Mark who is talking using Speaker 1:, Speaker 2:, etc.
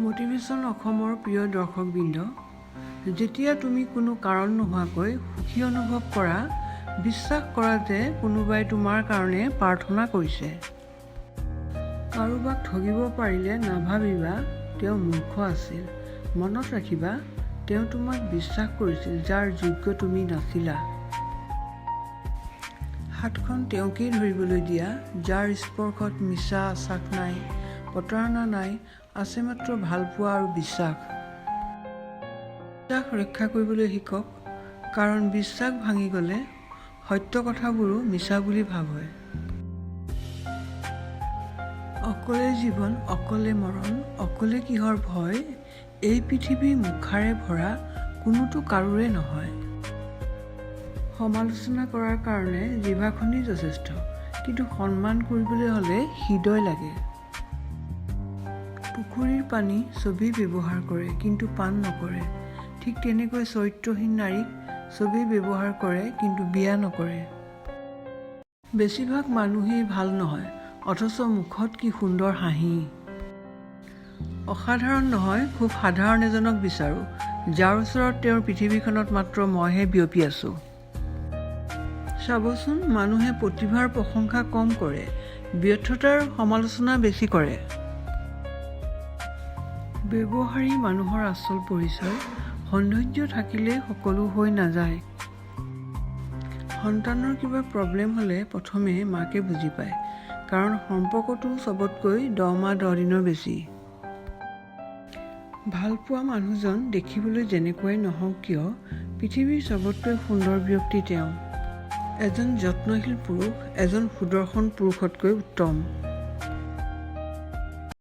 Speaker 1: Motivation অসমৰ প্ৰিয় দৰ্শকবৃন্দ, যেতিয়া তুমি কোনো কাৰণ নোহোৱাকৈ সুখী অনুভৱ কৰা, বিশ্বাস কৰা যে কোনোবাই তোমাৰ কাৰণে প্ৰাৰ্থনা কৰিছে। কাৰোবাক ঠগিব পাৰিলে নাভাবিবা তেওঁ মূৰ্খ আছিল। মনত ৰাখিবা, তেওঁ তোমাক বিশ্বাস কৰিছিল যাৰ যোগ্য তুমি নাছিলা। হাতখন তেওঁকেই ধৰিবলৈ দিয়া যাৰ স্পৰ্শত মিছা আশ্বাস নাই, প্ৰতাৰণা নাই, আছে মাত্ৰ ভালপোৱা আৰু বিশ্বাস। বিশ্বাস ৰক্ষা কৰিবলৈ শিকক, কাৰণ বিশ্বাস ভাঙি গ'লে সত্য কথাবোৰো মিছা বুলি ভাব হয়। অকলে জীৱন, অকলে মৰণ, অকলে কিহৰ ভয়, এই পৃথিৱী মুখাৰে ভৰা, কোনোটো কাৰোৰে নহয়। সমালোচনা কৰাৰ কাৰণে জিভাখনেই যথেষ্ট, কিন্তু সন্মান কৰিবলৈ হ'লে হৃদয় লাগে। পুখুৰীৰ পানী চবেই ব্যৱহাৰ কৰে কিন্তু পান নকৰে। ঠিক তেনেকৈ চৰিত্ৰহীন নাৰীক চবেই ব্যৱহাৰ কৰে কিন্তু বিয়া নকৰে। বেছিভাগ মানুহেই ভাল নহয়, অথচ মুখত কি সুন্দৰ হাঁহি। অসাধাৰণ নহয়, খুব সাধাৰণ এজনক বিচাৰোঁ, যাৰ ওচৰত তেওঁৰ পৃথিৱীখনত মাত্ৰ মইহে বিয়পি আছোঁ। চাবচোন, মানুহে প্ৰতিভাৰ প্ৰশংসা কম কৰে, ব্যৰ্থতাৰ সমালোচনা বেছি কৰে। ব্যৱহাৰী মানুহৰ আচল পৰিচয়, সৌন্দৰ্য থাকিলে সকলো হৈ নাযায়। সন্তানৰ কিবা প্ৰব্লেম হ'লে প্ৰথমে মাকে বুজি পায়, কাৰণ সম্পৰ্কটো চবতকৈ 10 মাহ 10 দিনৰ বেছি। ভালপোৱা মানুহজন দেখিবলৈ যেনেকুৱাই নহওক কিয়, পৃথিৱীৰ চবতকৈ সুন্দৰ ব্যক্তি তেওঁ। এজন যত্নশীল পুৰুষ এজন সুদৰ্শন পুৰুষতকৈ উত্তম।